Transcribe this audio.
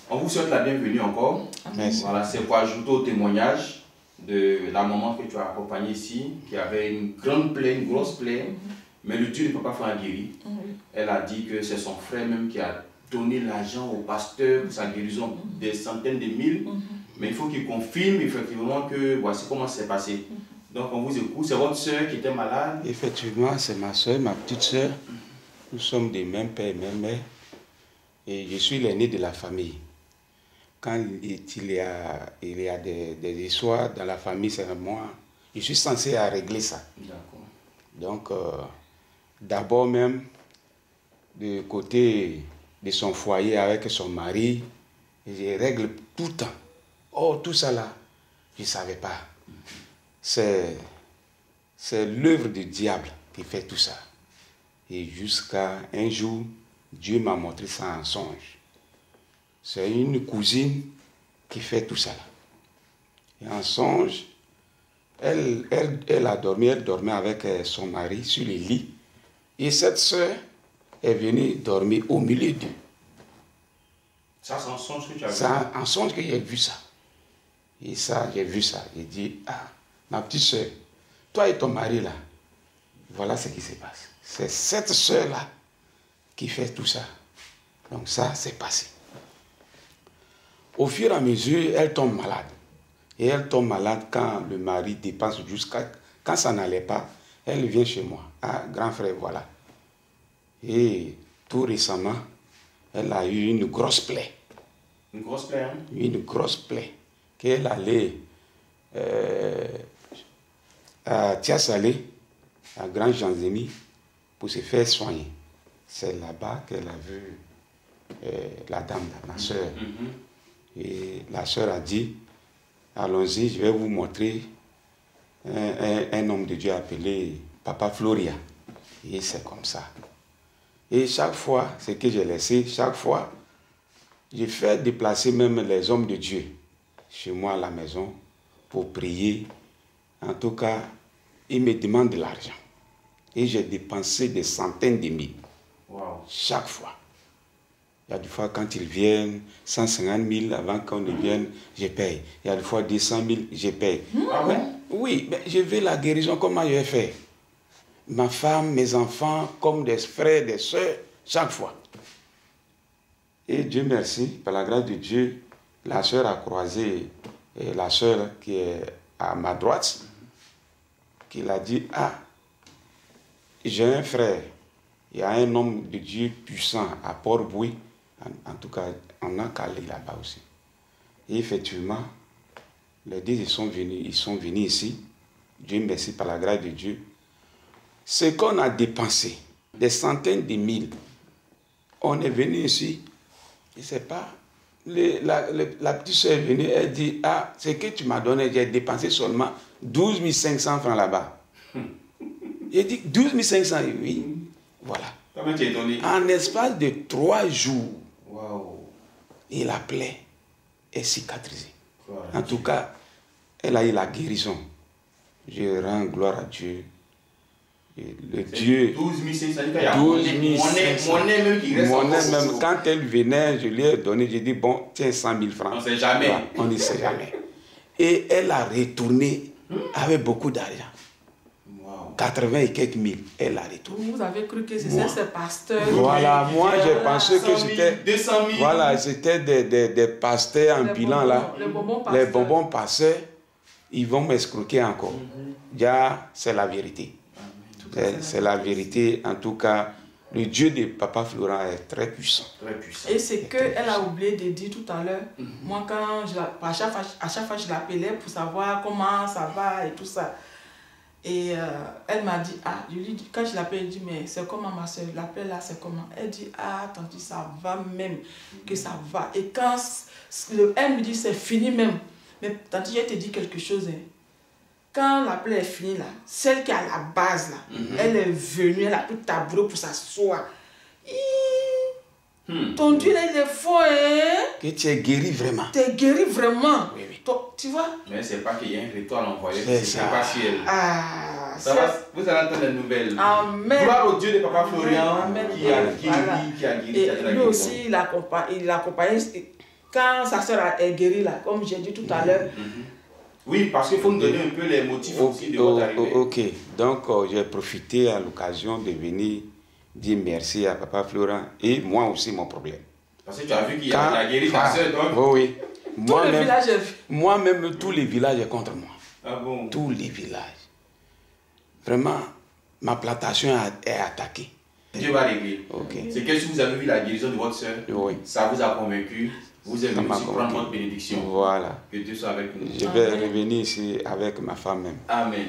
On vous souhaite la bienvenue encore. Merci. Voilà, c'est pour ajouter au témoignage de la maman que tu as accompagnée ici, qui avait une grande plaie, une grosse plaie, mais le Dieu ne peut pas faire guérir. Elle a dit que c'est son frère même qui a donné l'argent au pasteur pour sa guérison, des centaines de mille, mais il faut qu'il confirme effectivement que voici comment c'est passé. Donc on vous écoute, c'est votre soeur qui était malade? Effectivement, c'est ma soeur, ma petite soeur. Nous sommes des mêmes pères et mêmes mères. Et je suis l'aîné de la famille. Quand il y a des histoires dans la famille, c'est moi. Je suis censé régler ça. Donc, d'abord même, du côté de son foyer avec son mari, je règle tout le temps. Oh, tout ça là, je ne savais pas. C'est l'œuvre du diable qui fait tout ça. Et jusqu'à un jour, Dieu m'a montré ça en songe. C'est une cousine qui fait tout ça. Et en songe, elle a dormi, elle dormait avec son mari sur le lit. Et cette soeur est venue dormir au milieu d'eux. Ça, c'est en songe que tu as vu? Ça, en songe que j'ai vu ça. Et ça, j'ai vu ça. J'ai dit, ah, ma petite soeur, toi et ton mari là, voilà ce qui se passe. C'est cette soeur-là qui fait tout ça. Donc ça, c'est passé. Au fur et à mesure, elle tombe malade. Et elle tombe malade quand le mari dépense jusqu'à... Quand ça n'allait pas, elle vient chez moi. Ah, grand frère, voilà. Et tout récemment, elle a eu une grosse plaie. Une grosse plaie, hein? Une grosse plaie. Qu'elle allait à Tiasalé, à Grand Janzémy, pour se faire soigner. C'est là-bas qu'elle a vu la dame, ma soeur. Et la soeur a dit, allons-y, je vais vous montrer un homme de Dieu appelé Papa Floria. Et c'est comme ça. Et chaque fois, ce que j'ai laissé, chaque fois, j'ai fait déplacer même les hommes de Dieu chez moi à la maison pour prier. En tout cas, ils me demandent de l'argent. Et j'ai dépensé des centaines de mille. Wow. Chaque fois. Il y a des fois, quand ils viennent, 150 000 avant qu'on ne vienne, je paye. Il y a des fois 200 000, je paye. Ah ouais? Oui, mais je veux la guérison, comment je vais faire? Ma femme, mes enfants, comme des frères, des soeurs, chaque fois. Et Dieu merci, par la grâce de Dieu, la soeur a croisé la soeur qui est à ma droite, qui l'a dit, ah, j'ai un frère, il y a un homme de Dieu puissant à Port-Bouy, en tout cas, on a calé là-bas aussi. Et effectivement, les deux ils sont venus ici, Dieu merci par la grâce de Dieu. Ce qu'on a dépensé, des centaines de mille, on est venu ici, je ne sais pas, la petite soeur est venue, elle dit, ah, ce que tu m'as donné, j'ai dépensé seulement 12 500 francs là-bas. J'ai dit, 12 500, oui, voilà. Comment tu es étonné? En espace de 3 jours, Wow. et la plaie est cicatrisée. Voilà. En tout cas, elle a eu la guérison. Je rends gloire à Dieu. Et le Dieu... 12 500, il y a 12 monnaie même qui reste. Monnaie même, quand elle venait, je lui ai donné, j'ai dit, bon, tiens 100 000 francs. On ne sait jamais. Voilà, on ne sait jamais. Et elle a retourné avec beaucoup d'argent. Wow. 80 et quelques mille, elle a retourné. Vous avez cru que c'était ce pasteur. Voilà, moi j'ai pensé que 100 000, c'était... 200 000. Voilà, c'était des pasteurs en bilan là. Les bonbons pasteurs, ils vont m'escroquer encore. Déjà, c'est la vérité. C'est la vérité. En tout cas, le Dieu de Papa Florent est très puissant. Très puissant. Et c'est qu'elle a oublié de dire tout à l'heure. Moi, à chaque fois, je l'appelais pour savoir comment ça va et tout ça. Et elle m'a dit, ah, je lui dis, quand je l'appelle, elle dit, mais c'est comment ma soeur? L'appel là, c'est comment? Elle dit, ah, tante, ça va même, que ça va. Et quand elle me dit, c'est fini même. Mais tante, je vais te dire quelque chose. Hein. Quand l'appel est fini là, celle qui est à la base là, elle est venue, elle a pris tabouret pour s'asseoir. Ton Dieu là, il est fort, hein? Que tu es guéri vraiment. Tu es guéri vraiment. Oui, oui. Tu vois? Mais c'est pas qu'il y a un retour à l'envoyer, C'est c'est ça. pas si elle. Ah, Ça va, vous allez entendre les nouvelles. Amen. Gloire au Dieu de Papa Florian Amen. qui a Voilà. guéri, qui a Et guéri. lui aussi, il accompagne. quand sa soeur est guérie, là, comme j'ai dit tout à l'heure. Oui, parce qu'il faut nous donner un peu les motifs aussi de votre arrivée. Ok, donc j'ai profité à l'occasion de venir dire merci à Papa Florent et moi aussi mon problème. Parce que tu as vu qu'il a guéri ta soeur, donc. Oui, oui. Tout le village est vu. Moi-même, tous les villages sont contre moi. Ah bon? Tous les villages. Vraiment, ma plantation est attaquée. Dieu va régler. Okay. C'est que si vous avez vu la guérison de votre soeur, oui. Ça vous a convaincu, vous êtes venu aussi prendre votre bénédiction. Voilà. Que Dieu soit avec nous. Je vais revenir ici avec ma femme même. Amen.